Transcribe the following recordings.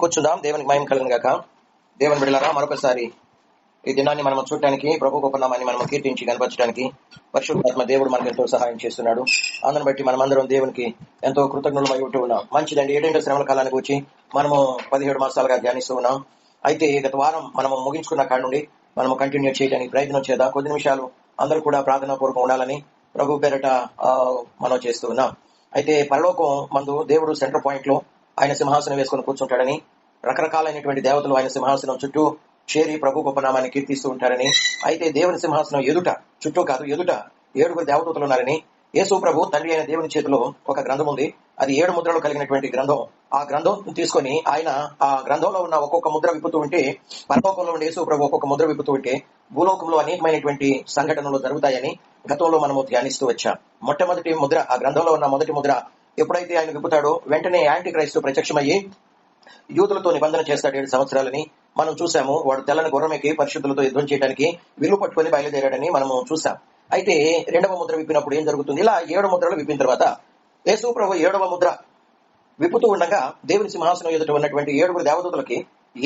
కూర్చుందాం. దేవునికి మహిమ కలుగును గాక. దేవుని బిడ్డలారా, మరొకసారి ఈ దినాన్ని మనం చూడటానికి, ప్రభు గొప్ప నామాన్ని మనం కీర్తించి కనపరచడానికి పరిశుద్ధాత్మ దేవుడు మనకు ఎంతో సహాయం చేస్తున్నాడు. అందుని బట్టి మనమందరం దేవునికి ఎంతో కృతజ్ఞులమై ఉంటూ ఉన్నాం. మంచిదండి. ఏడేంటో శ్రమల కాలానికి వచ్చి మనము 17 మాసాలుగా ధ్యానిస్తూ ఉన్నాం. అయితే గత వారం మనము ముగించుకున్న కాడ నుండి మనము కంటిన్యూ చేయడానికి ప్రయత్నం చేద్దాం. కొద్ది నిమిషాలు అందరూ కూడా ప్రార్థనా పూర్వకం ఉండాలని ప్రభు పేరట మనం చేస్తూ ఉన్నాం. అయితే పరలోకం మందు దేవుడు సెంటర్ పాయింట్ లో ఆయన సింహాసనం వేసుకుని కూర్చుంటాడని, రకరకాలైనటువంటి దేవతలు ఆయన సింహాసనం చుట్టూ చేరి ప్రభు గొప్ప నామాన్ని కీర్తిస్తూ ఉంటారని, అయితే దేవుని సింహాసనం ఎదుట, చుట్టూ కాదు ఎదుట 7 దేవతలు ఉన్నారని, యేసు ప్రభు తండ్రి అయిన దేవుని చేతిలో ఒక గ్రంథం ఉంది. అది 7 ముద్రలు కలిగినటువంటి గ్రంథం. ఆ గ్రంథం తీసుకొని ఆయన ఆ గ్రంథంలో ఉన్న ఒక్కొక్క ముద్ర విప్పుతూ ఉంటే, పరలోకంలో ఉండే యేసు ప్రభు ఒక్కొక్క ముద్ర విప్పుతూ ఉంటే భూలోకంలో అనేకమైనటువంటి సంఘటనలు జరుగుతాయని గతంలో మనము ధ్యానిస్తూ వచ్చాం. మొట్టమొదటి ముద్ర, ఆ గ్రంథంలో ఉన్న మొదటి ముద్ర ఎప్పుడైతే ఆయన విప్పుతాడో వెంటనే యాంటీ క్రైస్తు ప్రత్యక్షమయ్యి యూదులతో నిబంధన చేస్తాడు 7 సంవత్సరాలని మనం చూసాము. వాడు తెల్లని గుర్రమెక్కి పరిశుద్ధులతో యుద్ధం చేయడానికి విల్లు పట్టుకొని బయలుదేరాడని మనము చూసాం. అయితే 2వ ముద్ర విప్పినప్పుడు ఏం జరుగుతుంది? ఇలా 7 ముద్రలు విప్పిన తర్వాత యేసు ప్రభు 7వ ముద్ర విప్పుతూ ఉండగా దేవుని సింహాసనం ఎదుట ఉన్నటువంటి 7 దేవదూతలకి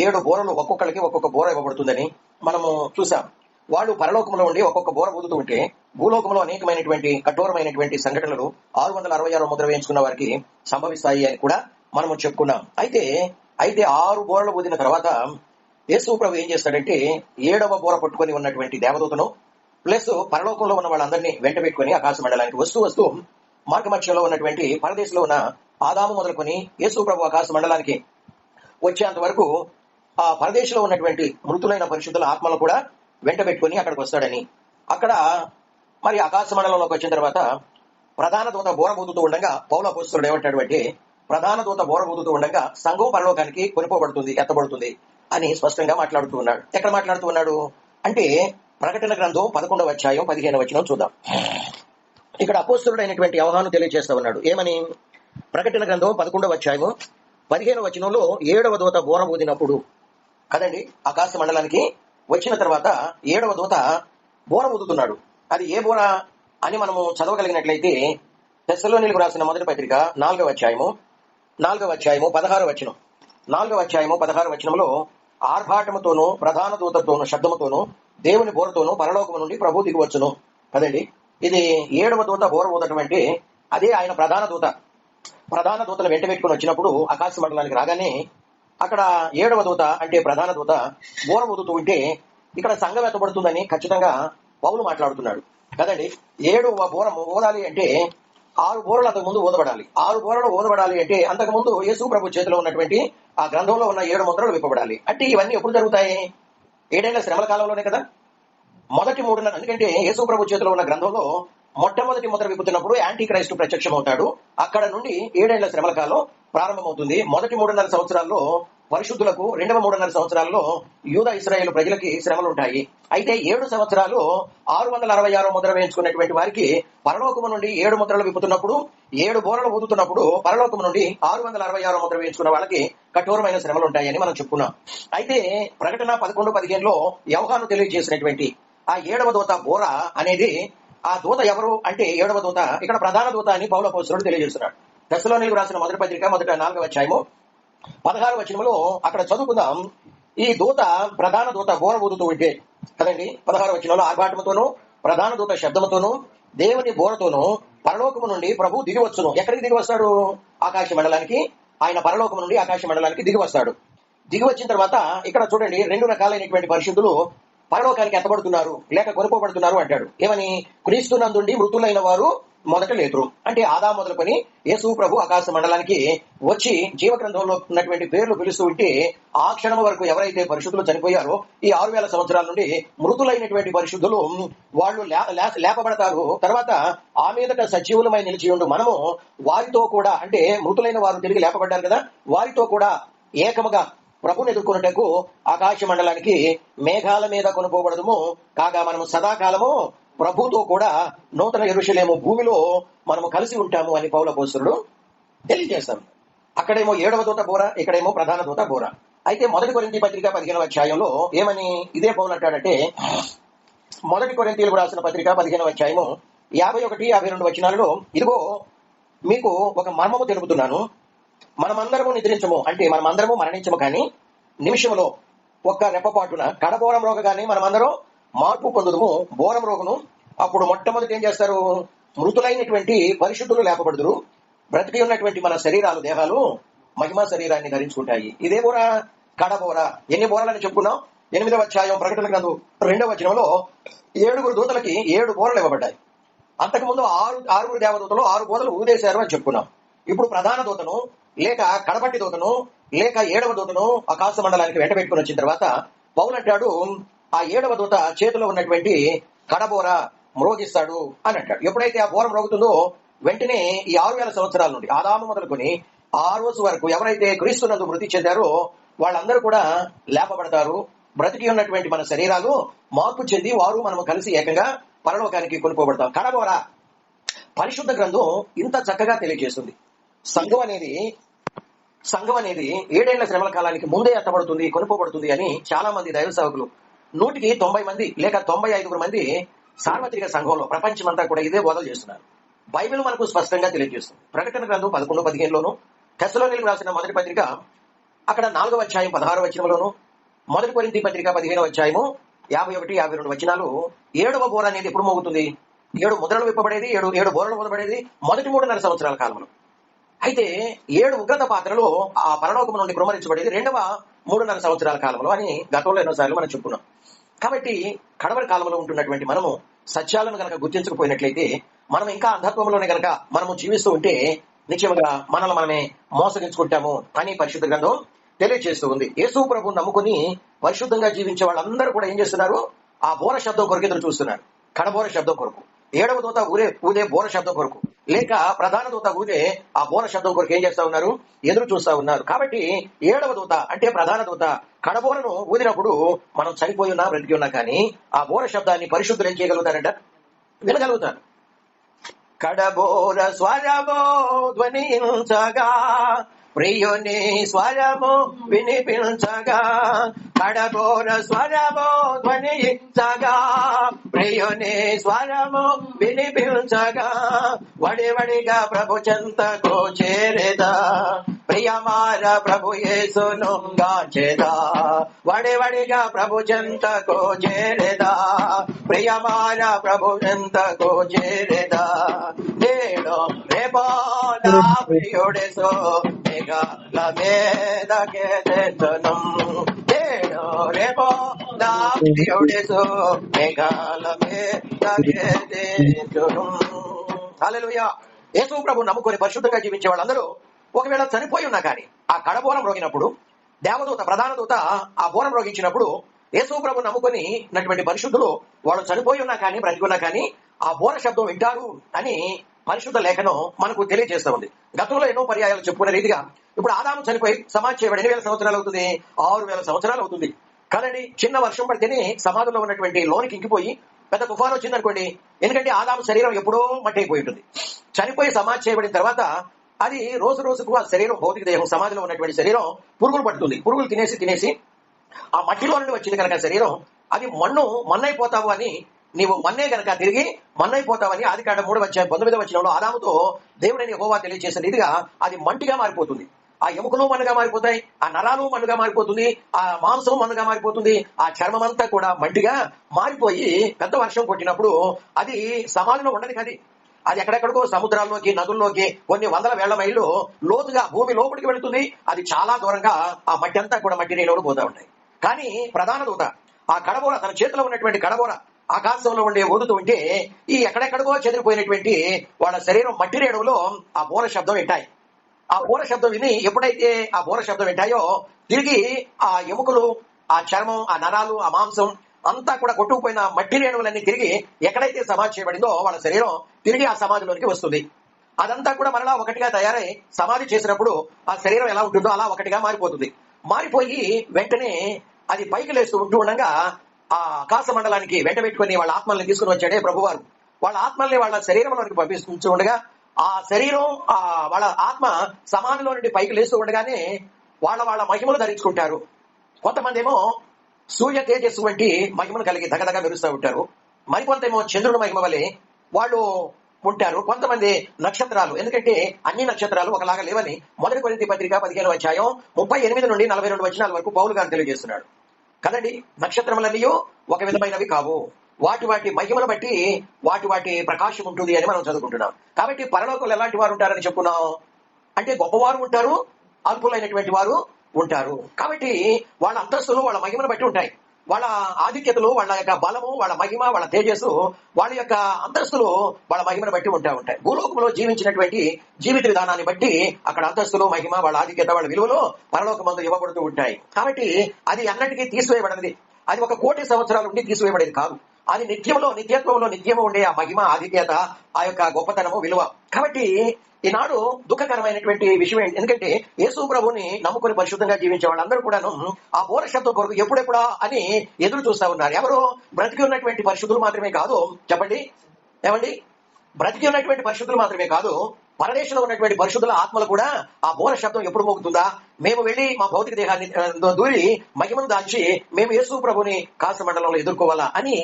7 బోరలు, ఒక్కొక్కరికి ఒక్కొక్క బోర ఇవ్వబడుతుందని మనము చూసాం. వాళ్ళు పరలోకంలో ఉండి ఒక్కొక్క బోర ఊదుతూ ఉంటే భూలోకంలో అనేకమైనటువంటి కఠోరమైనటువంటి సంఘటనలు 666 ముద్ర వేయించుకున్న వారికి సంభవిస్తాయి అని కూడా మనము చెప్పుకున్నాం. అయితే 6 బోరలు ఊదిన తర్వాత యేసు ప్రభు ఏం చేస్తాడంటే 7వ బోర పట్టుకొని ఉన్నటువంటి దేవదూతను ప్లస్ పరలోకంలో ఉన్న వాళ్ళందరినీ వెంట పెట్టుకుని ఆకాశ మండలానికి వస్తూ మార్గమధ్యంలో ఉన్నటువంటి పరదేశంలో ఉన్న ఆదాము మొదలుకొని యేసు ప్రభు ఆకాశ మండలానికి వచ్చేంత వరకు ఆ పరదేశంలో ఉన్నటువంటి మృతులైన పరిశుద్ధుల ఆత్మలను కూడా వెంట పెట్టుకుని అక్కడికి వస్తాడని, అక్కడ మరి ఆకాశ మండలంలోకి వచ్చిన తర్వాత ప్రధాన దూత బోర ఊదుతూ ఉండగా పౌలు అపోస్తలుడు ఏమంటాడు అంటే, ప్రధాన దూత బోర ఊదుతూ ఉండగా సంఘం పరలోకానికి కొనిపోబడుతుంది, ఎత్తబడుతుంది అని స్పష్టంగా మాట్లాడుతూ ఉన్నాడు. ఎక్కడ మాట్లాడుతూ ఉన్నాడు అంటే ప్రకటన గ్రంథం 11వ అధ్యాయం 15వ వచనం చూద్దాం. ఇక్కడ అపోస్తలుడు అయినటువంటి యోహాను తెలియజేస్తా ఉన్నాడు. ఏమని? ప్రకటన గ్రంథం 11వ అధ్యాయం 15వ వచనంలో 7వ దూత బోర ఊదినప్పుడు కదండి, ఆకాశ మండలానికి వచ్చిన తర్వాత 7వ దూత బోర ఊదుతున్నాడు. అది ఏ బోర అని మనము చదవగలిగినట్లయితే తెస్సలోనీయులకు రాసిన మొదటి పత్రిక 4వ అధ్యాయము 16వ వచనం. 4వ అధ్యాయము 16వ వచనంలో ఆర్భాటముతోనూ ప్రధాన దూతతోనూ శబ్దముతోనూ దేవుని బోరతోనూ పరలోకము నుండి ప్రభు దిగివచ్చును. కదండి, ఇది 7వ దూత బోర ఊదటం అంటే అదే ఆయన ప్రధాన దూతలు వెంట పెట్టుకుని వచ్చినప్పుడు ఆకాశ మండలానికి రాగానే అక్కడ 7వ దూత అంటే ప్రధాన దూత బోర ఊదుతూ ఉంటే ఇక్కడ సంఘం ఎత్తబడుతుందని ఖచ్చితంగా పౌలు మాట్లాడుతున్నాడు. కదండి, 7వ బోర ఊదాలి అంటే 6 బోరలు అంతకు ముందు ఊదబడాలి. 6 బోరలు ఊదబడాలి అంటే అంతకు ముందు యేసు ప్రభు చేతిలో ఉన్నటువంటి ఆ గ్రంథంలో ఉన్న 7 ముద్రలు విప్పబడాలి. అంటే ఇవన్నీ ఎప్పుడు జరుగుతాయి? 7 ఏళ్ల శ్రమల కాలంలోనే కదా. మొదటి 3 ఎందుకంటే యేసు ప్రభు చేతిలో ఉన్న గ్రంథంలో మొట్టమొదటి ముద్ర విప్పుతున్నప్పుడు యాంటీ క్రైస్తు ప్రత్యక్షం అవుతాడు. అక్కడ నుండి 7 ఏళ్ల శ్రమల కాలం ప్రారంభమవుతుంది. మొదటి 3.5 సంవత్సరాల్లో పరిశుద్ధులకు, రెండవ 3.5 సంవత్సరాల్లో యూదా ఇశ్రాయేలు ప్రజలకి శ్రమలు ఉంటాయి. అయితే 7 సంవత్సరాలు 666 ముద్ర వేయించుకున్నటువంటి వారికి పరలోకము నుండి 7 ముద్రలు విప్పుతున్నప్పుడు, 7 బోరలు ఊదుతున్నప్పుడు పరలోకము నుండి 666 ముద్ర వేయించుకున్న వాళ్ళకి కఠోరమైన శ్రమలు ఉంటాయని మనం చెప్పుకున్నాం. అయితే ప్రకటన 11:15లో యోహాను తెలియజేసినటువంటి ఆ 7వ దూత బోర అనేది, ఆ దూత ఎవరు అంటే 7వ దూత ఇక్కడ ప్రధాన దూత అని పౌలు అపోస్తలుడు తెలియజేస్తున్నాడు. తెస్సలోనీయులకు రాసిన మొదటి పత్రిక 4వ అధ్యాయము 16వ వచనంలో అక్కడ చదువుకుందాం. ఈ దూత ప్రధాన దూత బోర ఊదుతూ ఉంటే కదండి, 16వ వచనంలో ఆర్భాటముతోనూ ప్రధాన దూత శబ్దముతోనూ దేవుని బోరతోనూ పరలోకము నుండి ప్రభు దిగి వచ్చును. ఎక్కడికి దిగి వస్తాడు? ఆకాశ మండలానికి. ఆయన పరలోకము నుండి ఆకాశ మండలానికి దిగి వస్తాడు. దిగి వచ్చిన తర్వాత ఇక్కడ చూడండి, 2 రకాలైనటువంటి పరిశుద్ధులు పరలోకానికి ఎత్తబడుతున్నారు లేక కొనుకోబడుతున్నారు అంటాడు. ఏమని? క్రీస్తునందుండి మృతులైన వారు మొదట లేతురు. అంటే ఆదాము మొదలుకొని యేసు ప్రభు ఆకాశ మండలానికి వచ్చి జీవగ్రంథంలో ఉన్నటువంటి పేర్లు పిలుస్తూ ఉంటే ఆ క్షణం వరకు ఎవరైతే పరిశుద్ధులు చనిపోయారో ఈ 6000 సంవత్సరాల నుండి మృతులైనటువంటి పరిశుద్ధులు వాళ్ళు లేపబడతారు. తర్వాత ఆ మీదట సజీవులమై నిలిచి ఉండు మనము వారితో కూడా, అంటే మృతులైన వారు తిరిగి లేపబడ్డారు కదా, వారితో కూడా ఏకముగా ప్రభుని ఎదుర్కొన్నటకు ఆకాశ మండలానికి మేఘాల మీద కొనుకోబడదుము. కాగా మనము సదాకాలము ప్రభుతో కూడా నూతన యెరూషలేము భూమిలో మనము కలిసి ఉంటాము అని పౌలు అపోస్తలుడు తెలియజేస్తాం. అక్కడేమో 7వ దూత బోర, ఇక్కడేమో ప్రధాన దూత బోర. అయితే మొదటి కొరింథీ పత్రిక 15వ అధ్యాయంలో ఏమని ఇదే పౌలు అంటాడంటే, మొదటి కొరింథీయులకు రాసిన పత్రిక 15వ అధ్యాయము 51, 52 వచనాలలో, ఇదిగో మీకు ఒక మర్మము తెలుపుతున్నాను, మనమందరము నిద్రించము అంటే మనమందరము మరణించము, కానీ నిమిషంలో ఒక్క రెప్పపాటున కడబోరం రోగగానే మనమందరం మార్పు పొందుదుము. బోరం రోగను అప్పుడు మొట్టమొదటి ఏం చేస్తారు? మృతులైనటువంటి పరిశుద్ధులు లేపబడుదురు. బ్రతికి ఉన్నటువంటి మన శరీరాలు, దేహాలు మహిమా శరీరాన్ని ధరించుకుంటాయి. ఇదే బోర, కడబోర. ఎన్ని బోరలని చెప్పుకున్నాం? 8వ అధ్యాయం ప్రకటన గ్రంథం 2వ వచనంలో 7 దూతలకి 7 బోరలు ఇవ్వబడ్డాయి. అంతకుముందు 6 దేవదూతలు 6 బోధలు ఊదేశారు అని చెప్పుకున్నాం. ఇప్పుడు ప్రధాన దూతను లేక కడపట్టి దూతను లేక 7వ దూతను ఆకాశ మండలానికి వెంట పెట్టుకుని వచ్చిన తర్వాత పౌలు అంటాడు, ఆ 7వ దూత చేతిలో ఉన్నటువంటి కడబోర మ్రోగిస్తాడు అని అంటాడు. ఎప్పుడైతే ఆ బోర మ్రోగుతుందో వెంటనే ఈ 6000 సంవత్సరాల నుండి ఆదాము మొదలుకొని ఆ రోజు వరకు ఎవరైతే క్రీస్తునందు మృతి చెందారో వాళ్ళందరూ కూడా లేపబడతారు. బ్రతికి ఉన్నటువంటి మన శరీరాలు మార్పు చెంది వారు మనము కలిసి ఏకంగా పరలోకానికి కొనుక్కోబడతాం. కడబోర పరిశుద్ధ గ్రంథం ఇంత చక్కగా తెలియజేస్తుంది. సంఘం అనేది 7 ఏళ్ల శ్రమల కాలానికి ముందే ఎత్తబడుతుంది, కొనుక్కోబడుతుంది అని చాలా మంది దైవ సేవకులు 100కి 90 మంది లేక 95 మంది సార్వత్రిక సంఘంలో ప్రపంచమంతా కూడా ఇదే బోధలు చేస్తున్నారు. బైబిల్ మనకు స్పష్టంగా తెలియజేస్తుంది. ప్రకటన గ్రంథం 11-15లోను, తెస్సలోనికీయులకు రాసిన మొదటి పత్రిక అక్కడ 4వ అధ్యాయం 16వ వచనంలోను, మొదటి కొరింథీ పత్రిక 15వ అధ్యాయము 51-52 వచనాలు 7వ బోర అనేది ఎప్పుడు మోగుతుంది? 7 ముద్రలు విప్పబడేది, 7 బోరలు ఊదబడేది మొదటి 3.5 సంవత్సరాల కాలంలో. అయితే 7 ఉగ్రత పాత్రలు ఆ పరలోకము నుండి కుమ్మరించబడేది 2వ 3.5 సంవత్సరాల కాలంలో అని గతంలో ఎన్నోసార్లు మనం చెప్పుకున్నాం. కాబట్టి కడవరి కాలంలో ఉంటున్నటువంటి మనము సత్యాలను గనక గుర్తించకపోయినట్లయితే, మనం ఇంకా అంధత్వంలోనే గనక మనము జీవిస్తూ ఉంటే నిశ్చయముగా మనల్ని మనమే మోసగించుకుంటాము అని పరిశుద్ధ గ్రంథం తెలియజేస్తూ ఉంది. యేసు ప్రభువుని నమ్ముకుని పరిశుద్ధంగా జీవించే వాళ్ళందరూ కూడా ఏం చేస్తున్నారు? ఆ బోర శబ్దం కొరకు ఎదురు చూస్తున్నారు. కడబోర శబ్దం కొరకు, 7వ దూత ఊదే బోర శబ్దం కొరకు, లేక ప్రధాన దూత ఊదే ఆ బోర శబ్దం కొరకు ఏం చేస్తా ఉన్నారు? ఎదురు చూస్తా ఉన్నారు. కాబట్టి 7వ దూత అంటే ప్రధాన దూత కడబోరను ఊదినప్పుడు మనం చనిపోయి ఉన్నా బ్రతికి ఉన్నా కానీ ఆ బోర శబ్దాన్ని పరిశుద్ధులు ఏం చేయగలుగుతారంట? వినగలుగుతారు. కడబోర స్వరమో ధ్వనించగా, ప్రియుని స్వరము వినిపించగా, కడబోర స్వరము ధ్వనించగా, ప్రియుని స్వరము వినిపించగా, వడివడిగా ప్రభు చెంతకు చేరేదా, ప్రియమార ప్రభు యేసును గాంచెదా, వడివడిగా ప్రభు చెంతకు చేరేదా, ప్రియమార ప్రభు చెంతకు చేరేదా, నేడు రేపో నా ప్రియుడేసో మేఘాల మీదకే తెచ్చును, నేడు రేపో నా ప్రియుడేసో మేఘాల మీదకే తెచ్చును. హల్లెలూయా. యేసు ప్రభు నమ్ముకొని పరిశుద్ధంగా జీవించే వాళ్ళందరూ ఒకవేళ చనిపోయి ఉన్నా కానీ ఆ కడబోరం రోగినప్పుడు దేవదూత ప్రధాన దూత ఆ బోరం రోగించినప్పుడు యేసు ప్రభు నమ్ముకొని ఉన్నటువంటి పరిశుద్ధులు వాళ్ళు చనిపోయి ఉన్నా కానీ బ్రతికున్నా కానీ ఆ బోర శబ్దం వింటారు అని పరిశుద్ధ లేఖనం మనకు తెలియజేస్తూ ఉంది. గతంలో ఎన్నో పర్యాయాలు చెప్పుకునే రీతిగా ఇప్పుడు ఆదాము చనిపోయి సమాధి చేయబడి 8,000 సంవత్సరాలు అవుతుంది, 6,000 సంవత్సరాలు అవుతుంది. కానీ చిన్న వర్షం పడితేనే సమాధిలో ఉన్నటువంటి లోనికి ఇంకిపోయి పెద్ద తుఫాను వచ్చింది అనుకోండి. ఎందుకంటే ఆదాము శరీరం ఎప్పుడో మట్టి అయిపోయి ఉంటుంది. చనిపోయి సమాధి చేయబడిన తర్వాత అది రోజు రోజుకు ఆ శరీరం, భౌతిక దేహం, సమాధిలో ఉన్నటువంటి శరీరం పురుగులు పడుతుంది. పురుగులు తినేసి ఆ మట్టిలో నుండి వచ్చింది కనుక శరీరం అది మన్నైపోతావు అని, నీవు మన్నే కనుక తిరిగి మన్నైపోతావని ఆదికాండం 3వ అధ్యాయం 19వ వచనంలో ఆదాముతో దేవుడైన యెహోవా తెలియజేసిన రీతిగా అది మంటిగా మారిపోతుంది. ఆ ఎముకలు మన్నుగా మారిపోతాయి, ఆ నరాలు మన్నుగా మారిపోతుంది, ఆ మాంసం మన్నుగా మారిపోతుంది, ఆ చర్మం అంతా కూడా మంటిగా మారిపోయి పెద్ద వర్షం కొట్టినప్పుడు అది సమాధిలో ఉండదు. అది ఎక్కడెక్కడికో సముద్రాల్లోకి, నదుల్లోకి కొన్ని వందల వేల మైళ్ళు లోతుగా భూమి లోపలికి వెళుతుంది. అది చాలా దూరంగా ఆ మట్టి అంతా కూడా మట్టి నీళ్ళు పోతా ఉంటాయి. కానీ ప్రధాన దూత ఆ కడబోర, తన చేతిలో ఉన్నటువంటి కడబోర ఆకాశంలో ఉండే ఊదుతూ ఉంటే ఈ ఎక్కడెక్కడికో చెదిరిపోయినటువంటి వాళ్ళ శరీరం మట్టి రేణువులో ఆ బోర శబ్దం వింటాయి. ఆ బోర శబ్దం విని ఎప్పుడైతే ఆ బోర శబ్దం వింటాయో తిరిగి ఆ ఎముకలు, ఆ చర్మం, ఆ నరాలు, ఆ మాంసం అంతా కూడా కొట్టుకుపోయిన మట్టి రేణువులన్నీ తిరిగి ఎక్కడైతే సమాధి చేయబడిందో వాళ్ళ శరీరం తిరిగి ఆ సమాధిలోనికి వస్తుంది. అదంతా కూడా మరలా ఒకటిగా తయారై సమాధి చేసినప్పుడు ఆ శరీరం ఎలా ఉంటుందో అలా ఒకటిగా మారిపోతుంది. మారిపోయి వెంటనే అది పైకి లేస్తూ ఉంటూ ఉండగా ఆ ఆకాశ మండలానికి వెంట పెట్టుకుని వాళ్ళ ఆత్మల్ని తీసుకుని వచ్చాడే ప్రభువారు. వాళ్ళ ఆత్మల్ని వాళ్ళ శరీరంలోనికి పంపిస్తూ ఉండగా ఆ శరీరం, వాళ్ళ ఆత్మ సమాధిలో నుండి పైకి లేస్తూ ఉండగానే వాళ్ళ మహిమలు ధరించుకుంటారు. కొంతమంది ఏమో సూర్య తేజస్సు వంటి మహిమను కలిగి దగదగ మెరుస్తూ ఉంటారు. మరికొంతేమో చంద్రుని మహిమ వలె వాళ్ళు ఉంటారు, కొంతమంది నక్షత్రాలు. ఎందుకంటే అన్ని నక్షత్రాలు ఒకలాగా లేవని 1 కొరింథీ పత్రిక 15 నుండి 42 వచనాల వరకు పౌలు గారు తెలియజేస్తున్నాడు కదండి. నక్షత్రములన్నీ ఒక విధమైనవి కావు, వాటి మహిమను బట్టి వాటి ప్రకాశం ఉంటుంది అని మనం చదువుకుంటున్నాం. కాబట్టి పరలోకంలో ఎలాంటి వారు ఉంటారని చెప్పుకున్నాం అంటే గొప్పవారు ఉంటారు, అల్పులైనటువంటి వారు ఉంటారు. కాబట్టి వాళ్ళ అంతస్తులు వాళ్ళ మహిమను బట్టి ఉంటాయి. వాళ్ళ ఆధిక్యతలు, వాళ్ళ యొక్క బలము, వాళ్ళ మహిమ, వాళ్ళ తేజస్సు, వాళ్ళ యొక్క అంతస్తులు వాళ్ళ మహిమను బట్టి ఉంటాయి. భూలోకంలో జీవించినటువంటి జీవిత విధానాన్ని బట్టి అక్కడ అంతస్తులు, మహిమ, వాళ్ళ ఆధిక్యత, వాళ్ళ విలువలు పరలోకమందు ఇవ్వబడుతూ ఉంటాయి. కాబట్టి అది అన్నిటికీ తీసివేయబడినది. అది 1,000,000 సంవత్సరాల నుండి తీసివేయబడేది కాదు. అది నిత్యత్వంలో నిత్యము ఉండే ఆ మహిమ, ఆధిక్యత, ఆ యొక్క గొప్పతనము, విలువ. కాబట్టి ఈనాడు దుఃఖకరమైనటువంటి విషయం ఏంటి? ఎందుకంటే యేసు ప్రభుని నమ్ముకుని పరిశుద్ధంగా జీవించే వాళ్ళందరూ కూడాను ఆ బోర శబ్దం కొరకు ఎప్పుడెప్పుడా అని ఎదురు చూస్తా ఉన్నారు. ఎవరు? బ్రతికి ఉన్నటువంటి పరిశుద్ధులు మాత్రమే కాదు, చెప్పండి ఏమండి, బ్రతికి ఉన్నటువంటి పరిశుద్ధులు మాత్రమే కాదు, పరదేశంలో ఉన్నటువంటి పరిశుద్ధుల ఆత్మలు కూడా ఆ బోర శబ్దం ఎప్పుడు మోగుతుందా, మేము వెళ్లి మా భౌతిక దేహాన్ని దూరి మహిమను దాల్చి మేము యేసు ప్రభుని కాస మండలంలో ఎదుర్కోవాలా అని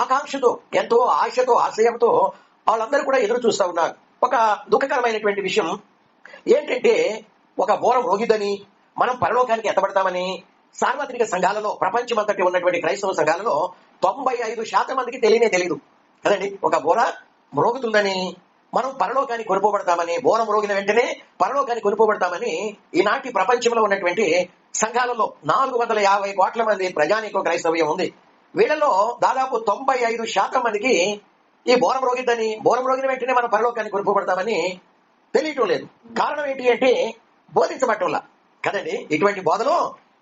ఆకాంక్షతో, ఎంతో ఆశతో, ఆశయంతో వాళ్ళందరూ కూడా ఎదురు చూస్తా ఉన్నారు. ఒక దుఃఖకరమైనటువంటి విషయం ఏంటంటే ఒక బోర మ్రోగిదని మనం పరలోకానికి ఎత్తబడతామని సార్వత్రిక సంఘాలలో, ప్రపంచమంతటి ఉన్నటువంటి క్రైస్తవ సంఘాలలో 95% మందికి తెలియదు కదండి. ఒక బోర మ్రోగుతుందని, మనం పరలోకానికి కొనుకోబడతామని, బోర మ్రోగిన వెంటనే పరలోకానికి కొనుకోబడతామని ఈనాటి ప్రపంచంలో ఉన్నటువంటి సంఘాలలో 450 కోట్ల మంది ప్రజానీకం క్రైస్తవ్యం ఉంది. వీళ్ళలో దాదాపు 95% మందికి ఈ బోర మ్రోగిన వెంటనే మనం పరలోకాన్ని కొనుకోబడతామని తెలియటం లేదు. కారణం ఏంటి అంటే బోధించబట్టం వల్ల కదండి. ఇటువంటి బోధలో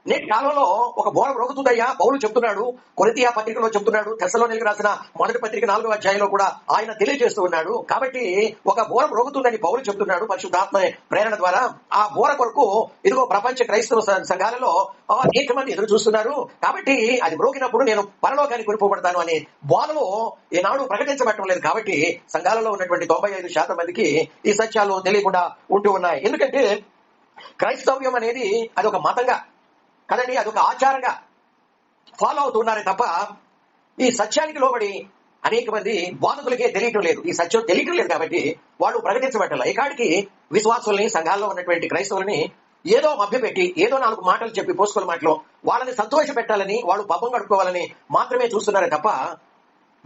నేటి కాలంలో ఒక బోర మ్రోగుతుందయ్యా పౌలు చెప్తున్నాడు, కొరింథీ పత్రికలో చెప్తున్నాడు, తెస్సలోనికీయులకు రాసిన 1వ పత్రిక 4వ అధ్యాయంలో కూడా ఆయన తెలియజేస్తూ ఉన్నాడు. కాబట్టి ఒక బోర మ్రోగుతుందని పౌలు చెప్తున్నాడు పరిశుద్ధాత్మ ప్రేరణ ద్వారా. ఆ బోర కొరకు ఇదిగో ప్రపంచ క్రైస్తవ సంఘాలలో అనేక మంది ఎదురు చూస్తున్నారు. కాబట్టి అది మ్రోగినప్పుడు నేను పరలోకానికి కొనుకోబడతాను అనే బోధలో ఈనాడు ప్రకటించబడటం లేదు. కాబట్టి సంఘాలలో ఉన్నటువంటి 95% మందికి ఈ సత్యాలు తెలియకుండా ఉంటూ ఉన్నాయి. ఎందుకంటే క్రైస్తవ్యం అనేది అది ఒక మతంగా కదండి, అదొక ఆచారంగా ఫాలో అవుతున్నారే తప్ప ఈ సత్యానికి లోబడి అనేక మంది బోధకులకే తెలియటం లేదు. ఈ సత్యం తెలియటం లేదు కాబట్టి వాళ్ళు ప్రకటించబట్టాల. ఇకాడికి విశ్వాసుల్ని, సంఘాల్లో ఉన్నటువంటి క్రైస్తవుల్ని ఏదో మభ్యపెట్టి, ఏదో 4 మాటలు చెప్పి, పోసుకోల మాటలు వాళ్ళని సంతోష పెట్టాలని, వాళ్ళు పబ్బం గడుపుకోవాలని మాత్రమే చూస్తున్నారే తప్ప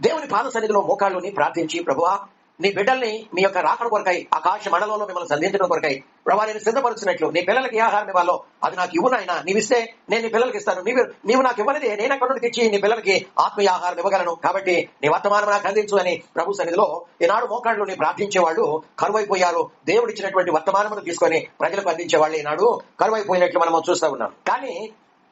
దేవుని పాద సన్నిధిలో మోకాళ్ళుని ప్రార్థించి, ప్రభువా నీ బిడ్డల్ని మీ యొక్క రాకడ కొరకై ఆకాశ మండలంలో మిమ్మల్ని సంధించడం కొరకై ప్రభా నేను సిద్ధపరుచినట్లు, నీ పిల్లలకి ఏ ఆహారం ఇవ్వాలో అది నాకు ఇవ్వు నాయనా, నీవిస్తే నేను నీ పిల్లలకి ఇస్తాను, నీవు నాకు ఇవ్వనిదే నేను అక్కడ నుండి తెచ్చి నీ పిల్లలకి ఆత్మీయ ఆహారం ఇవ్వగలను, కాబట్టి నీ వర్తమానం నాకు అందించు అని ప్రభు సన్నిధిలో ఈనాడు మోకాళ్ళుని ప్రార్థించే వాళ్ళు కరువైపోయారు. దేవుడిచ్చినటువంటి వర్తమానమును తీసుకొని ప్రజలకు అందించే వాళ్ళు ఈనాడు కరువైపోయినట్లు మనం చూస్తా ఉన్నాం. కానీ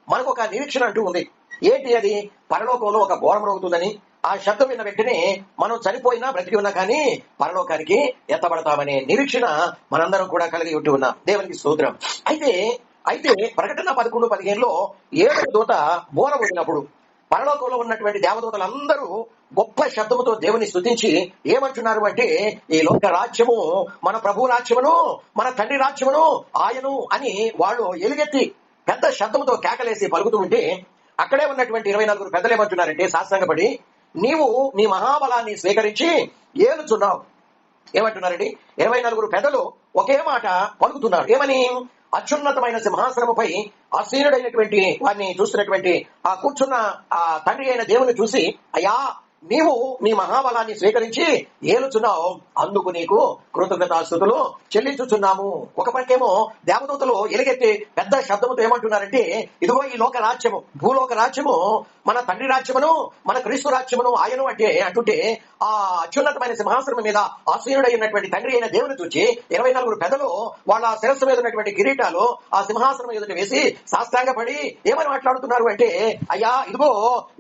మనకు ఒక నిరీక్షణ అంటూ ఉంది. ఏంటి అది? పరలోకంలో ఒక బోర మ్రోగుతుందని, ఆ శబ్దం విన్న వెంటనే మనం చనిపోయినా బ్రతికి ఉన్నా కానీ పరలోకానికి ఎత్తబడతామనే నిరీక్షణ మనందరం కూడా కలిగి ఉంటూ ఉన్నాం. దేవునికి స్తోత్రం. అయితే ప్రకటన 11:15లో 7వ దూత బోర ఊదినప్పుడు పరలోకంలో ఉన్నటువంటి దేవదూతలందరూ గొప్ప శబ్దముతో దేవుని స్తుతించి ఏమంటున్నారు అంటే, ఈ లోక రాజ్యము మన ప్రభు రాజ్యమును, మన తండ్రి రాజ్యమును ఆయను అని వాళ్ళు ఎలుగెత్తి పెద్ద శబ్దముతో కేకలేసి పలుకుతూ ఉంటే, అక్కడే ఉన్నటువంటి 24 పెద్దలు ఏమంటున్నారంటే, సాష్టాంగపడి నీవు నీ మహాబలాన్ని స్వీకరించి ఏలుచున్నావు. ఏమంటున్నారండి? 24 పెద్దలు ఒకే మాట పలుకుతున్నారు. ఏమని? అత్యున్నతమైన సింహాసనముపై ఆసీనుడైనటువంటి వారిని చూస్తున్నటువంటి ఆ కూర్చున్న ఆ తండ్రి అయిన దేవుని చూసి, అయ్యా నీవు నీ మహాబలాన్ని స్వీకరించి ఏలుచున్నావు, అందుకు నీకు కృతజ్ఞతాస్తుతులు చెల్లించుచున్నాము. ఒక పక్కేమో దేవదూతలు ఎలుగెత్తి పెద్ద శబ్దముతో ఏమంటున్నారంటే, ఇదిగో ఈ లోక రాజ్యము, భూలోక రాజ్యము మన తండ్రి రాజ్యమును, మన క్రీస్తు రాజ్యమును ఆయను అంటుంటే ఆ అత్యున్నతమైన సింహాసనం మీద ఆసీనుడైనటువంటి తండ్రి అయిన దేవుని చూచి 24 పెద్దలు వాళ్ళ శిరస్సు మీద ఉన్నటువంటి కిరీటాలు ఆ సింహాసనం మీద వేసి సాష్టాంగపడి ఏమని మాట్లాడుతున్నారు అంటే, అయ్యా ఇదిగో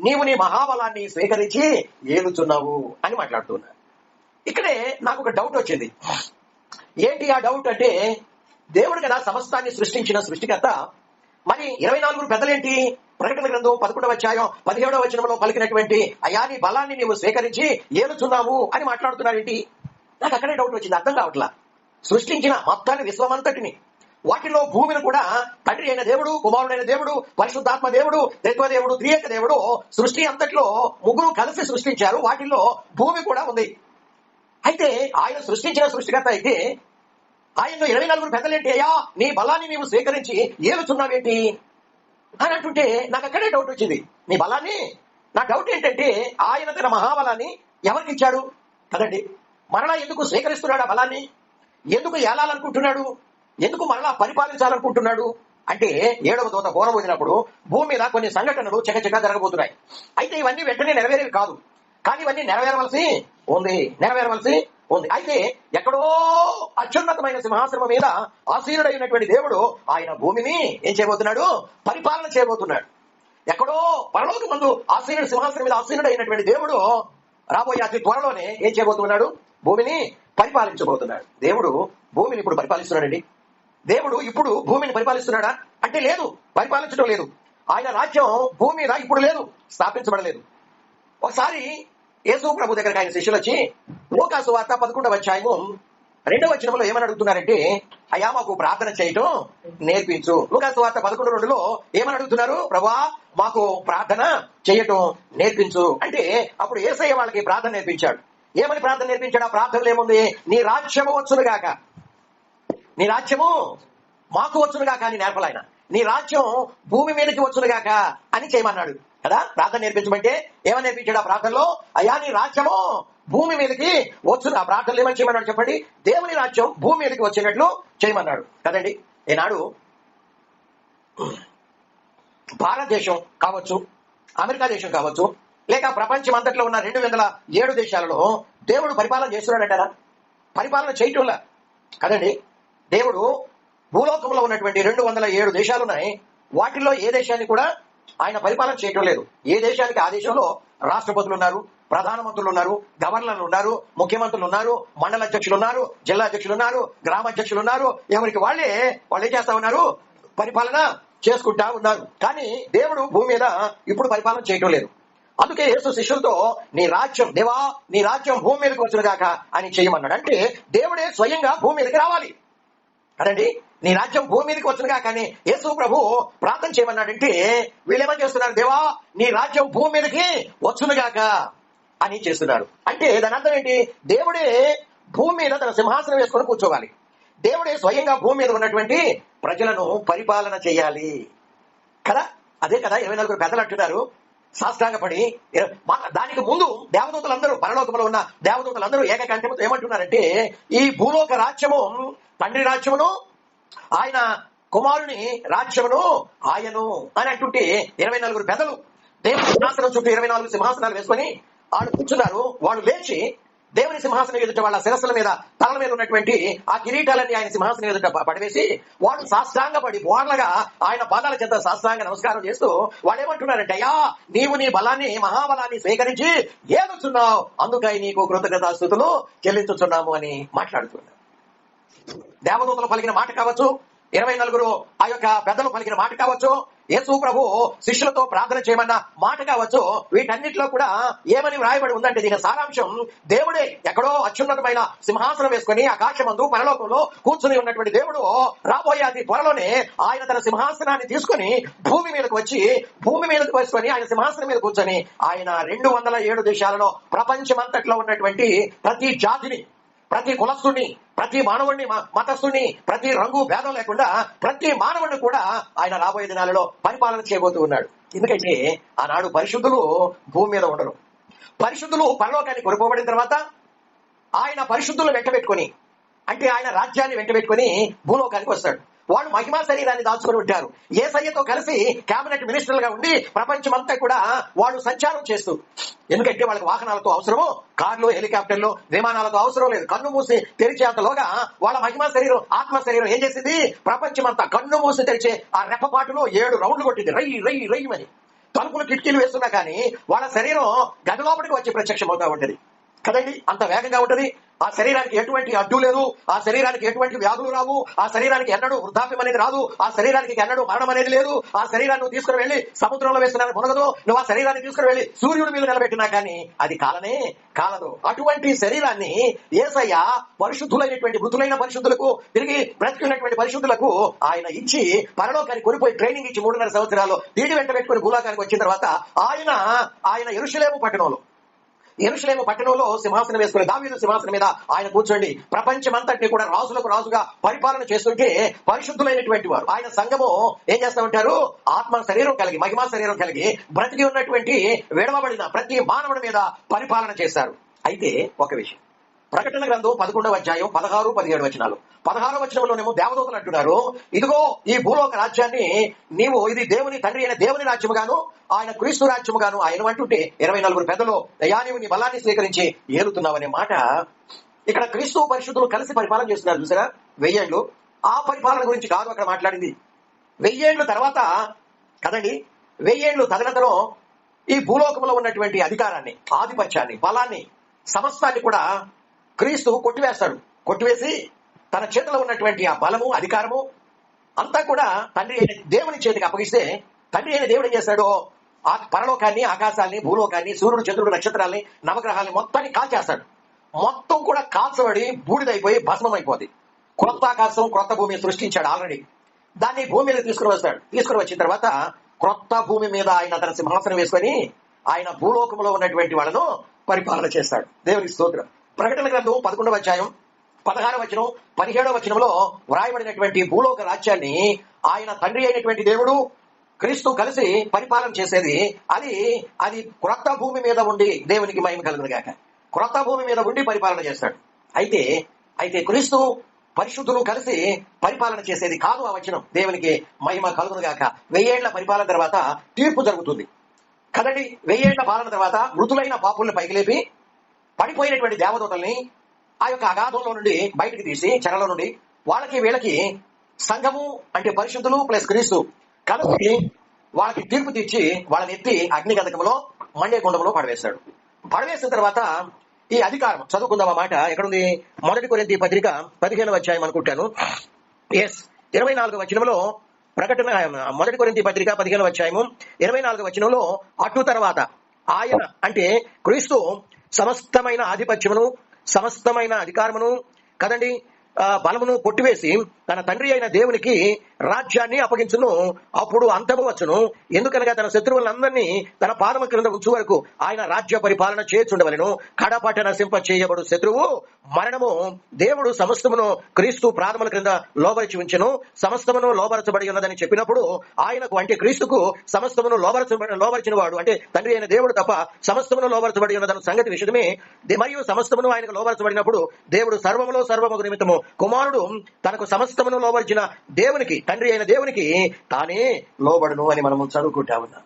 నీవు నీ మహాబలాన్ని స్వీకరించి ఏలుచున్నావు అని మాట్లాడుతున్నారు. ఇక్కడే నాకు ఒక డౌట్ వచ్చింది. ఏంటి ఆ డౌట్ అంటే, దేవుడు కదా సమస్తాన్ని సృష్టించిన సృష్టికర్త, మరి 24 పెద్దలేంటి? ప్రకటన గ్రంథం 11వ అధ్యాయం 17వ వచనంలో పలికినటువంటి అయ్యా నీ బలాన్ని నీవు స్వీకరించి ఏలుచున్నావు అని మాట్లాడుతున్నారేంటి? నాకు అక్కడే డౌట్ వచ్చింది. అర్థం కావట్లా. సృష్టించిన మొత్తాన్ని, విశ్వమంతటిని, వాటిలో భూమిని కూడా తండ్రి అయిన దేవుడు, కుమారుడైన దేవుడు, పరిశుద్ధాత్మ దేవుడు, త్రిత్వదేవుడు, త్రియేక దేవుడు సృష్టి అంతట్లో ముగ్గురు కలిసి సృష్టించారు. వాటిల్లో భూమి కూడా ఉంది. అయితే ఆయన సృష్టించిన సృష్టికర్త అయితే ఆయనలో 24 పెద్దలేంటి, అయ్యా నీ బలాన్ని నీవు స్వీకరించి ఏలుచున్నావేంటి అని అంటుంటే నాకు అక్కడే డౌట్ వచ్చింది. నీ బలాన్ని, నా డౌట్ ఏంటంటే ఆయన తన మహాబలాన్ని ఎవరికి ఇచ్చాడు కదండి? మరలా ఎందుకు స్వీకరిస్తున్నాడు ఆ బలాన్ని? ఎందుకు ఏలాలనుకుంటున్నాడు? ఎందుకు మరలా పరిపాలించాలనుకుంటున్నాడు అంటే 7వ దూత బోర పోయినప్పుడు భూమి మీద కొన్ని సంఘటనలు చకచకా జరగబోతున్నాయి. అయితే ఇవన్నీ వెంటనే నెరవేరేవి కాదు, కానీ ఇవన్నీ నెరవేరవలసి ఉంది. అయితే ఎక్కడో అత్యున్నతమైన సింహాసనం మీద ఆసీనుడైనటువంటి దేవుడు ఆయన భూమిని ఏం చేయబోతున్నాడు? పరిపాలన చేయబోతున్నాడు. ఎక్కడో పరలోకమందు ఆసీనుడు, సింహాసనం మీద ఆసీనుడైనటువంటి దేవుడు రాబోయే అతి త్వరలోనే ఏం చేయబోతున్నాడు? భూమిని పరిపాలించబోతున్నాడు. దేవుడు భూమిని ఇప్పుడు పరిపాలిస్తున్నాడండి. దేవుడు ఇప్పుడు భూమిని పరిపాలిస్తున్నాడా అంటే లేదు, పరిపాలించడం లేదు. ఆయన రాజ్యం భూమి మీద ఇప్పుడు లేదు, స్థాపించబడలేదు. ఒకసారి యేసు ప్రభు దగ్గరకు ఆయన శిష్యులు వచ్చి లూకా సువార్త 11వ అధ్యాయము 2వ వచనంలో ఏమని అడుగుతున్నారంటే, అయ్యా మాకు ప్రార్థన చేయటం నేర్పించు. లూకా సువార్త 11:2లో ఏమని అడుగుతున్నారు? ప్రభువా మాకు ప్రార్థన చేయటం నేర్పించు అంటే అప్పుడు యేసయ్య వాళ్ళకి ప్రార్థన నేర్పించాడు. ఏమని ప్రార్థన నేర్పించాడు? ఆ ప్రార్థనలో ఏముంది? నీ రాజ్యము వచ్చునుగాక, నీ రాజ్యము మాకు వచ్చునుగాక అని నేర్పలాయన. నీ రాజ్యం భూమి మీదకి వచ్చునుగాక అని చేయమన్నాడు కదా. ప్రార్థన నేర్పించమంటే ఏమని నేర్పించాడు ఆ ప్రార్థనలో? అయ్యా నీ రాజ్యము భూమి మీదకి వచ్చును. ఆ ప్రార్థనలు ఏమని చేయమన్నాడు చెప్పండి? దేవుని రాజ్యం భూమి మీదకి వచ్చేటట్లు చేయమన్నాడు కదండి. ఈనాడు భారతదేశం కావచ్చు, అమెరికా దేశం కావచ్చు, లేక ప్రపంచం అంతట్లో ఉన్న 207 దేశాలలో దేవుడు పరిపాలన చేస్తున్నాడంటారా? పరిపాలన చేయటంలా కదండి. దేవుడు భూలోకంలో ఉన్నటువంటి 207 దేశాలున్నాయి. వాటిల్లో ఏ దేశాన్ని కూడా ఆయన పరిపాలన చేయటం లేదు. ఏ దేశానికి ఆ దేశంలో రాష్ట్రపతులు ఉన్నారు, ప్రధానమంత్రులు ఉన్నారు, గవర్నర్లు ఉన్నారు, ముఖ్యమంత్రులు ఉన్నారు, మండల అధ్యక్షులు ఉన్నారు, జిల్లా అధ్యక్షులు ఉన్నారు, గ్రామ అధ్యక్షులు ఉన్నారు. ఎవరికి వాళ్ళు ఏం చేస్తా ఉన్నారు? పరిపాలన చేసుకుంటా ఉన్నారు. కానీ దేవుడు భూమి మీద ఇప్పుడు పరిపాలన చేయటం లేదు. అందుకే యేసు శిష్యులతో నీ రాజ్యం దేవా, నీ రాజ్యం భూమి మీదకి వచ్చునుగాక అని చేయమన్నాడు. అంటే దేవుడే స్వయంగా భూమి మీదకి రావాలి కదండి. నీ రాజ్యం భూమి మీదకి వచ్చునుగా కానీ యేసు ప్రభు ప్రార్థన చేయమన్నాడంటే వీళ్ళేమని చేస్తున్నారు? దేవా నీ రాజ్యం భూమి మీదకి వచ్చునుగాక అని చేస్తున్నారు. అంటే దాని అర్థం ఏంటి? దేవుడే భూమి మీద తన సింహాసనం వేసుకొని కూర్చోవాలి. దేవుడే స్వయంగా భూమి మీద ఉన్నటువంటి ప్రజలను పరిపాలన చేయాలి కదా. అదే కదా 24 పెద్దలు అంటున్నారు సాష్టాంగపడి. దానికి ముందు దేవదూతలందరూ, పరలోకంలో ఉన్న దేవదూతలందరూ ఏకకంఠంతో ఏమంటున్నారంటే, ఈ భూలోక రాజ్యము తండ్రి రాజ్యమును, ఆయన కుమారుని రాజ్యమును ఆయను అని అంటుంటే 24 పెద్దలు దేవుని సింహాసనం చుట్టూ 24 సింహాసనాలు వేసుకొని వాళ్ళు కూర్చున్నారు. వాళ్ళు లేచి దేవుని సింహాసనం ఎదుట వాళ్ళ శిరస్సుల మీద, తలల మీద ఉన్నటువంటి ఆ కిరీటాలన్నీ ఆయన సింహాసనం ఎదుట పడవేసి వాళ్ళు సాష్టాంగపడి బోర్లగా ఆయన పాదాల చెంత సాష్టాంగ నమస్కారం చేస్తూ వాళ్ళు ఏమంటున్నారంటే, అయ్యా నీవు నీ బలాన్ని, మహాబలాన్ని స్వీకరించి ఏదుచున్నావు, అందుకై నీకు కృతజ్ఞతాస్తుతులు చెల్లించుచున్నాము అని మాట్లాడుతున్నారు. దేవదూతలు పలికిన మాట కావచ్చు, 24 ఆ యొక్క పెద్దలు పలికిన మాట కావచ్చు, యేసు ప్రభు శిష్యులతో ప్రార్థన చేయమన్న మాట కావచ్చు, వీటన్నిటిలో కూడా ఏమని వ్రాయబడి ఉందంటే దీని సారాంశం దేవుడే ఎక్కడో అత్యున్నతమైన సింహాసనం వేసుకుని ఆకాశమందు పరలోకంలో కూర్చుని ఉన్నటువంటి దేవుడు రాబోయే అతి త్వరలోనే ఆయన తన సింహాసనాన్ని తీసుకుని భూమి మీదకు వేసుకొని ఆయన సింహాసనం మీద కూర్చొని ఆయన 207 దేశాలలో ప్రపంచమంతట్లో ఉన్నటువంటి ప్రతి జాతిని, ప్రతి కులస్తుని, ప్రతి మానవుడిని, మతస్థుని, ప్రతి రంగు భేదం లేకుండా ప్రతి మానవుడిని కూడా ఆయన రాబోయే దినాలలో పరిపాలన చేయబోతూ ఉన్నాడు. ఎందుకంటే ఆనాడు పరిశుద్ధులు భూమి మీద ఉండరు. పరిశుద్ధులు పరలోకానికి కొనుకోబడిన తర్వాత ఆయన పరిశుద్ధులు వెంటబెట్టుకొని, అంటే ఆయన రాజ్యాన్ని వెంటబెట్టుకొని భూలోకానికి వస్తాడు. వాళ్ళు మహిమా శరీరాన్ని దాచుకొని ఉంటారు. యేసయ్యతో కలిసి కేబినెట్ మినిస్టర్లుగా ఉండి ప్రపంచమంతా కూడా వాళ్ళు సంచారం చేస్తూ, ఎందుకంటే వాళ్ళకి వాహనాలతో అవసరము, కార్లు, హెలికాప్టర్లు, విమానాలతో అవసరం లేదు. కన్ను మూసి తెరిచేంతలోగా వాళ్ళ మహిమా శరీరం, ఆత్మ శరీరం ఏం చేసింది? ప్రపంచమంతా కన్ను మూసి తెరిచే ఆ రెప్పపాటులో 7 రౌండ్లు కొట్టింది. రయ్యమని తలుపులు, కిటికీలు వేస్తున్నా కానీ వాళ్ళ శరీరం గది లోపలికి వచ్చి ప్రత్యక్షం అవుతా ఉంటది కదండి. అంత వేగంగా ఉంటది. ఆ శరీరానికి ఎటువంటి అడ్డు లేదు, ఆ శరీరానికి ఎటువంటి వ్యాధులు రావు, ఆ శరీరానికి ఎన్నడూ వృద్ధాప్యం అనేది రాదు, ఆ శరీరానికి ఎన్నడూ మరణం అనేది లేదు. ఆ శరీరాన్ని నువ్వు తీసుకుని వెళ్ళి సముద్రంలో వేస్తున్నా మునగదు, నువ్వు ఆ శరీరాన్ని తీసుకుని వెళ్ళి సూర్యుడి మీద నిలబెట్టినా కానీ అది కాలదు. అటువంటి శరీరాన్ని యేసయ్య పరిశుద్ధులైనటువంటి, మృతులైన పరిశుద్ధులకు, తిరిగి బ్రతికినటువంటి పరిశుద్ధులకు ఆయన ఇచ్చి పరలోకానికి కొనిపోయి ట్రైనింగ్ ఇచ్చి 3.5 సంవత్సరాలు వీడి వెంట పెట్టుకుని భూలోకానికి వచ్చిన తర్వాత ఆయన యెరూషలేము పట్టణంలో యెరూషలేము పట్టణంలో సింహాసనం వేసుకుని దావీదు సింహాసనం మీద ఆయన కూర్చోండి. ప్రపంచమంతటిని కూడా రాజులకు రాజుగా పరిపాలన చేస్తుంటే పరిశుద్ధులైనటువంటి వారు ఆయన సంఘము ఏం చేస్తా ఉంటారు? ఆత్మ శరీరం కలిగి, మహిమా శరీరం కలిగి బ్రతికి ఉన్నటువంటి విడవబడిన ప్రతి మానవుడి మీద పరిపాలన చేశారు. అయితే ఒక విషయం, ప్రకటన గ్రంథం 11వ అధ్యాయం 16, 17 వచనాలు. 16వ వచనంలోనేమో దేవదూతలు అంటున్నారు, ఇదిగో ఈ భూలోక రాజ్యాన్ని నీవు, ఇది దేవుని తండ్రి అయిన దేవుని రాజ్యముగాను ఆయన క్రీస్తు రాజ్యముగాను ఆయన అంటుంటే 24 పెద్దలు, అయ్యా నీవు నీ బలాన్ని స్వీకరించి ఏలుతున్నావనే మాట. ఇక్కడ క్రీస్తు పరిశుద్ధులు కలిసి పరిపాలన చేస్తున్నారు చూసారా 1000 ఏళ్ళు. ఆ పరిపాలన గురించి కాదు అక్కడ మాట్లాడింది. 1000 ఏళ్ళు తర్వాత కదండి, 1000 ఏళ్ళు తదనంతరం ఈ భూలోకంలో ఉన్నటువంటి అధికారాన్ని, ఆధిపత్యాన్ని, బలాన్ని, సమస్తాన్ని కూడా క్రీస్తు కొట్టివేస్తాడు. కొట్టివేసి తన చేతిలో ఉన్నటువంటి ఆ బలము, అధికారము అంతా కూడా తండ్రి అయిన దేవుని చేతికి అప్పగిస్తే, తండ్రి అయిన దేవుడు ఏం చేస్తాడో ఆ పరలోకాన్ని, ఆకాశాన్ని, భూలోకాన్ని, సూర్యుడు, చంద్రుడు, నక్షత్రాల్ని, నవగ్రహాల్ని మొత్తాన్ని కాల్చేస్తాడు. మొత్తం కూడా కాల్చబడి బూడిదైపోయి భస్మం అయిపోతుంది. క్రొత్త ఆకాశం, క్రొత్త భూమి సృష్టించాడు ఆల్రెడీ. దాన్ని భూమి మీద తీసుకుని వస్తాడు. తీసుకుని వచ్చిన తర్వాత క్రొత్త భూమి మీద ఆయన తన సింహాసనం వేసుకొని ఆయన భూలోకంలో ఉన్నటువంటి వాళ్ళను పరిపాలన చేస్తాడు. దేవునికి స్తోత్రం. ప్రకటన గ్రంథం 11వ అధ్యాయం 16వ వచనం, 17వ వచనంలో వ్రాయబడినటువంటి భూలోక రాజ్యాన్ని ఆయన తండ్రి అయినటువంటి దేవుడు, క్రీస్తు కలిసి పరిపాలన చేసేది. అది క్రొత్త భూమి మీద ఉండి, దేవునికి మహిమ కలుగును గాక, క్రొత్త భూమి మీద ఉండి పరిపాలన చేస్తాడు. అయితే క్రీస్తు పరిశుద్ధులు కలిసి పరిపాలన చేసేది కాదు ఆ వచనం. దేవునికి మహిమ కలుగును గాక. 1000 ఏళ్ల పరిపాలన తర్వాత తీర్పు జరుగుతుంది కదండి. 1000 ఏళ్ల పాలన తర్వాత మృతులైన పాపుల్ని పైకి లేపి పడిపోయినటువంటి దేవదూతల్ని ఆ యొక్క అగాధంలో నుండి బయటికి తీసి, చెరలో నుండి వాళ్ళకి వీళ్ళకి సంఘము అంటే పరిశుద్ధులు ప్లస్ క్రీస్తు కలిసి వాళ్ళకి తీర్పు తీర్చి వాళ్ళని ఎత్తి అగ్నిగంధకంలో, మండే గుండంలో పడవేశాడు. పడవేసిన తర్వాత ఈ అధికారం చదువుకుందాం. ఆ మాట ఎక్కడుంది? 1 కొరింథీ పత్రిక 15వ అధ్యాయం అనుకుంటాను. 24వ వచనంలో ప్రకటన, 1 కొరింథీ పత్రిక 15వ అధ్యాయము 24వ వచనంలో, అటు తర్వాత ఆయన అంటే క్రీస్తు సమస్తమైన ఆధిపత్యమును, సమస్తమైన అధికారమును కదండి, బలమును కొట్టివేసి తన తండ్రి అయిన దేవునికి రాజ్యాన్ని అప్పగించును. అప్పుడు అంతము వచ్చును. ఎందుకనగా తన శత్రువులందరినీ తన పాదమ క్రింద ఉంచు వరకు ఆయన రాజ్య పరిపాలన చేయుచుండవలెను. కడపట నశింప చేయబడు శత్రువు మరణము. దేవుడు సమస్తమును క్రీస్తు పాదముల క్రింద లోబరిచి ఉంచెను. సమస్తమును లోబరచబడి ఉన్నదని చెప్పినప్పుడు ఆయనకు అంటే క్రీస్తుకు సమస్తమును లోబరిచిన వాడు అంటే తండ్రి అయిన దేవుడు తప్ప సమస్తమును లోబరచబడి ఉన్నదన్న సంగతి విషయమే. మరియు సమస్తమును ఆయనకు లోబరచబడినప్పుడు దేవుడు సర్వములో సర్వము నిమిత్తము కుమారుడు తనకు సమస్తమును లోబరిచిన దేవునికి, తండ్రి అయిన దేవునికి తానే లోబడును అని మనము చదువుకుంటా ఉన్నాం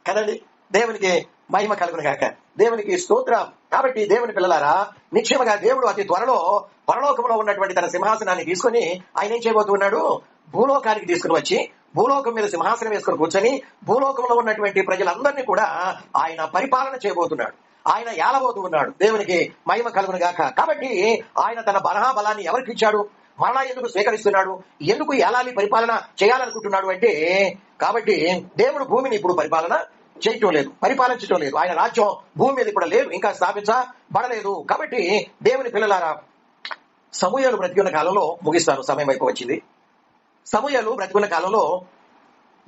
కదండి. దేవునికి మహిమ కలుగును గాక. దేవునికి స్తోత్రం. కాబట్టి దేవుని పిల్లలారా, నిశ్చయముగా దేవుడు అతి త్వరలో పరలోకంలో ఉన్నటువంటి తన సింహాసనాన్ని తీసుకుని ఆయన ఏం చేయబోతున్నాడు? భూలోకానికి తీసుకుని వచ్చి భూలోకం మీద సింహాసనం వేసుకుని కూర్చొని భూలోకంలో ఉన్నటువంటి ప్రజలందరినీ కూడా ఆయన పరిపాలన చేయబోతున్నాడు. ఆయన ఏలబోతూ ఉన్నాడు. దేవునికి మహిమ కలుగును గాక. కాబట్టి ఆయన తన బలాన్ని ఎవరికి ఇచ్చాడు? మరలా ఎందుకు స్వీకరిస్తున్నాడు? ఎందుకు ఏలాలి పరిపాలన చేయాలనుకుంటున్నాడు అంటే, కాబట్టి దేవుడు భూమిని ఇప్పుడు పరిపాలన చేయటం లేదు, పరిపాలించడం లేదు. ఆయన రాజ్యం భూమి మీద కూడా లేదు, ఇంకా స్థాపించబడలేదు. కాబట్టి దేవుని పిల్లలారా, సమూయేలు బ్రతికున్న కాలంలో, ముగిస్తాను సమయం వైపు వచ్చింది. సమూయేలు బ్రతికున్న కాలంలో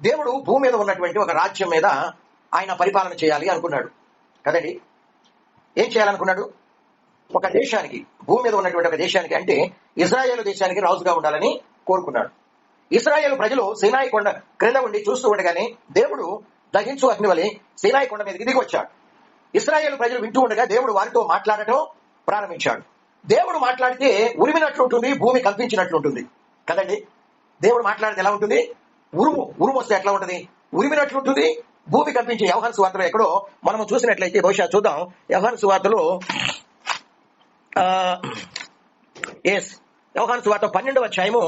దేవుడు భూమి మీద ఉన్నటువంటి ఒక రాజ్యం మీద ఆయన పరిపాలన చేయాలి అనుకున్నాడు కదండి. ఏం చేయాలనుకున్నాడు? ఒక దేశానికి, భూమి మీద ఉన్నటువంటి ఒక దేశానికి అంటే ఇజ్రాయేలు దేశానికి రాజుగా ఉండాలని కోరుకున్నాడు. ఇజ్రాయేలు ప్రజలు సీనాయి కొండ క్రింద ఉండి చూస్తూ ఉండగానే దేవుడు దహించు అగ్ని వలె సీనాయి కొండ మీదకి దిగి వచ్చాడు. ఇజ్రాయేలు ప్రజలు వింటూ ఉండగా దేవుడు వారితో మాట్లాడటం ప్రారంభించాడు. దేవుడు మాట్లాడితే ఉరిమినట్లుంటుంది, భూమి కంపించినట్లుంటుంది కదండి. దేవుడు మాట్లాడితే ఎలా ఉంటుంది? ఉరుము వస్తే ఎట్లా ఉంటుంది? ఉరిమినట్లుంటుంది, భూమి కంపించి. యోహాను సువార్తలో ఎక్కడో మనం చూసినట్లయితే, బహుశా చూద్దాం. యోహాను సువార్తలో యోహాను సువార్త 12వ అధ్యాయము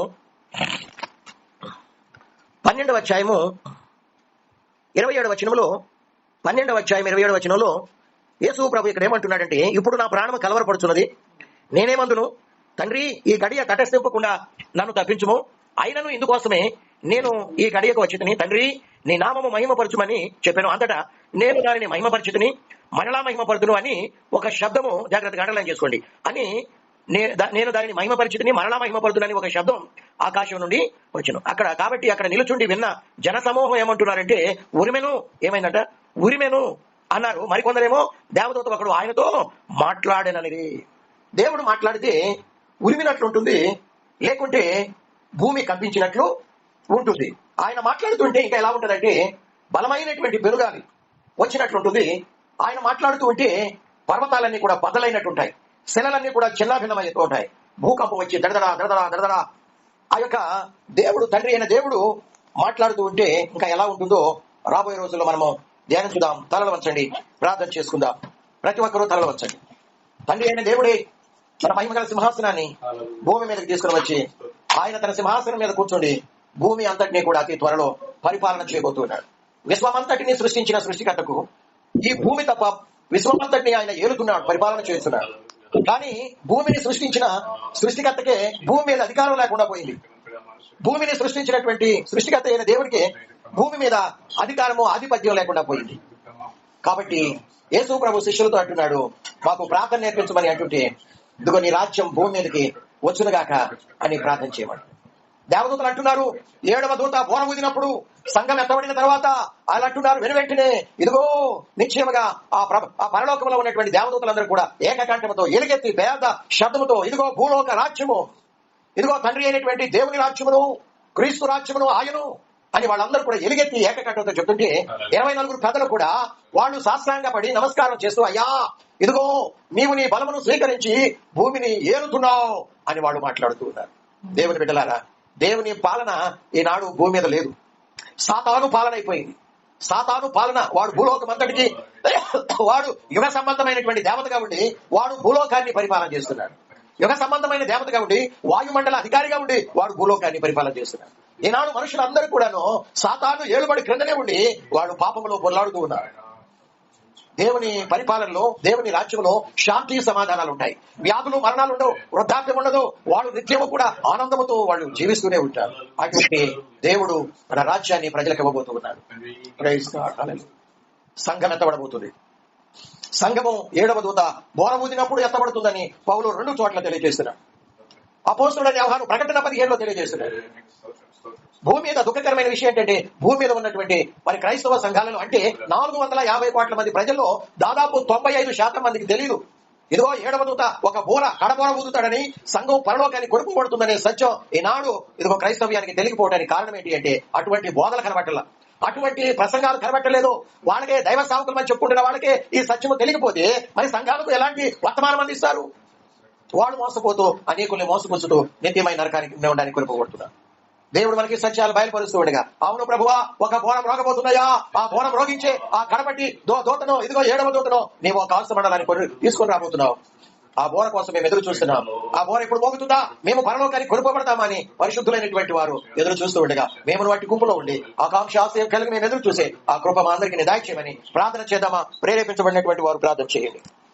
27వ వచనంలో, 12వ అధ్యాయం 27వ వచనంలో యేసు ప్రభు ఇక్కడ ఏమంటున్నాడంటే, ఇప్పుడు నా ప్రాణము కలవరపడుచున్నది, నేనేమందును? తండ్రి, ఈ గడియ తటస్థింపకుండా నన్ను తప్పించుము. అయినను ఇందుకోసమే నేను ఈ గడియకు వచ్చితిని. తండ్రి, నీ నామము మహిమపరచుమని చెప్పాను. అంతటా నేను దానిని మహిమపరిచితిని, మరలా మహిమపరచును అని ఒక శబ్దము, జాగ్రత్తగా అండర్లైన్ చేసుకోండి, అని నేను దానిని మహిమపరిచితిని, మరలా మహిమపరచునని ఒక శబ్దం ఆకాశం నుండి వచ్చును. కాబట్టి అక్కడ నిలుచుండి విన్న జన సమూహం ఏమంటున్నారంటే, ఉరిమెను. ఏమైందంట? ఉరిమెను అన్నారు. మరికొందరేమో దేవదూత ఒకడు ఆయనతో మాట్లాడేనని. దేవుడు మాట్లాడితే ఉరిమినట్లు ఉంటుంది, లేకుంటే భూమి కంపించినట్లు ఉంటుంది. ఆయన మాట్లాడుతుంటే ఇంకా ఎలా ఉంటుందంటే బలమైనటువంటి పెరుగాలి వచ్చినట్లుంటుంది. ఆయన మాట్లాడుతూ ఉంటే పర్వతాలన్నీ కూడా బద్దలైనట్టుంటాయి, శిలలన్నీ కూడా చిన్నాభిన్నమైతూ ఉంటాయి. భూకంపం వచ్చి దడదడా దడదడా దడదడా ఆ యొక్క దేవుడు, తండ్రి అయిన దేవుడు మాట్లాడుతూ ఉంటే ఇంకా ఎలా ఉంటుందో రాబోయే రోజుల్లో మనము ధ్యానించుదాం. తలలు వంచండి, ప్రార్థన చేసుకుందాం. ప్రతి ఒక్కరూ తలలు వంచండి. తండ్రి అయిన దేవుడే తన మహిమగల సింహాసనాన్ని భూమి మీదకి తీసుకుని వచ్చి ఆయన తన సింహాసనం మీద కూర్చోండి భూమి అంతటినీ కూడా అతి త్వరలో పరిపాలన చేయబోతున్నాడు. విశ్వమంతటిని సృష్టించిన సృష్టికర్తకు ఈ భూమి తప్ప విశ్వమంతటిని ఆయన ఏలుతున్నాడు, పరిపాలన చేస్తున్నాడు. కానీ భూమిని సృష్టించిన సృష్టికర్తకే భూమి మీద అధికారం లేకుండా పోయింది. భూమిని సృష్టించినటువంటి సృష్టికర్త అయిన దేవుడికి భూమి మీద అధికారము ఆధిపత్యం లేకుండా పోయింది. కాబట్టి యేసు ప్రభు శిష్యులతో అంటున్నాడు, మాకు ప్రార్థన నేర్పించమని అంటుంటే, ఇదిగో నీ రాజ్యం భూమి మీదకి వచ్చునుగాక అని ప్రార్థన చేయమని దేవదూతలు అంటున్నారు. 7వ దూత బోర ఊదినప్పుడు సంఘం ఎత్తబడిన తర్వాత ఆయన అంటున్నారు, వెనువెంటనే ఇదిగో నిశ్చయముగా ఆ పరలోకంలో ఉన్నటువంటి దేవదూతలందరూ కూడా ఏకకంఠముతో ఎలుగెత్తి పేద శబ్దముతో, ఇదిగో భూలోక రాజ్యము, ఇదిగో తండ్రి అయినటువంటి దేవుని రాజ్యమును, క్రీస్తు రాజ్యమును ఆయను అని వాళ్ళందరూ కూడా ఎలుగెత్తి ఏకకంఠంతో చెప్తుంటే 24 పెద్దలు కూడా వాళ్ళు సాష్టాంగపడి నమస్కారం చేస్తూ, అయ్యా ఇదిగో నీవు నీ బలమును స్వీకరించి భూమిని ఏలుతున్నావు అని వాళ్ళు మాట్లాడుతూ ఉన్నారు. దేవుని బిడ్డలారా, దేవుని పాలన ఈనాడు భూమి మీద లేదు. సాతాను పాలన అయిపోయింది. సాతాను పాలన, వాడు భూలోకం అంతటికి వాడు యుగ సంబంధమైనటువంటి దేవతగా ఉండి వాడు భూలోకాన్ని పరిపాలన చేస్తున్నాడు. యుగ సంబంధమైన దేవతగా ఉండి వాయుమండల అధికారిగా ఉండి వాడు భూలోకాన్ని పరిపాలన చేస్తున్నాడు. ఈనాడు మనుషులందరూ కూడాను సాతాను ఏలుబడి క్రిందనే ఉండి వాడు పాపంలో పొల్లాడుతూ ఉన్నారు. దేవుని పరిపాలనలో, దేవుని రాజ్యంలో శాంతి సమాధానాలు ఉంటాయి. వ్యాధులు మరణాలు ఉండవు, వృద్ధాప్యం ఉండదు. వాళ్ళు నిత్యము కూడా ఆనందముతో వాళ్ళు జీవిస్తూనే ఉంటారు. అటువంటి దేవుడు మన రాజ్యాన్ని ప్రజలకు ఇవ్వబోతూ ఉన్నాడు. సంఘం ఎత్తబడబోతుంది. సంఘము 7వ దూత బోర ఊదినప్పుడు ఎత్తబడుతుందని పౌలు 2 చోట్ల తెలియజేస్తున్నాడు. అపోస్తలుడైన యోహాను ప్రకటన 15లో తెలియజేస్తున్నాడు. భూమి మీద దుఃఖకరమైన విషయం ఏంటంటే భూమి మీద ఉన్నటువంటి మరి క్రైస్తవ సంఘాలలో అంటే 450 కోట్ల మంది ప్రజల్లో దాదాపు 95% మందికి తెలియదు. ఇదిగో 7వ దూత ఒక కడబోర ఊదుతాడని, సంఘం పరలోకాన్ని కొడుకుపడుతుందనే సత్యం ఈనాడు ఇదిగో క్రైస్తవ్యానికి తెలియకపోవడానికి కారణం ఏంటి అంటే అటువంటి బోధలు కనబట్టలా, అటువంటి ప్రసంగాలు కనబట్టలేదు. వాళ్ళకే దైవ సేవకులు అని చెప్పుకుంటున్న వాళ్ళకే ఈ సత్యము తెలియకపోతే మరి సంఘాలకు ఎలాంటి వర్తమానం అందిస్తారు? వాళ్ళు మోసపోతూ అనేకుల్ని మోసపుచ్చుతూ నిత్యమైన నరకానికి ఉండడానికి కొనుకోబడుతున్నారు. దేవుడు మనకి సత్యాలు బయలుపరుస్తూ ఉండగా, అవును ప్రభువా ఒక బోరం రోగబోతున్నాయా, ఆ బోరం రోగించే ఆ కడపట్టి దూతను, ఇదిగో 7వ దూతను నీవు ఒక కాల్స మండలాన్ని తీసుకొని రాబోతున్నావు. ఆ బోర కోసం మేము ఎదురు చూస్తున్నాం. ఆ బోర ఎప్పుడు మోగుతుందా, మేము పరలోకానికి కొనుకోబడతామని పరిశుద్ధులైనటువంటి వారు ఎదురు చూస్తూ ఉండగా మేము వాటి గుంపులో ఉండి ఆకాంక్ష ఆశయం కలిగి మేము ఎదురు చూసే ఆ కృప మా అందరికీ నిదాయిచ్యమని ప్రార్థన చేద్దామా? ప్రేరేపించబడినటువంటి వారు ప్రార్థన చేయండి.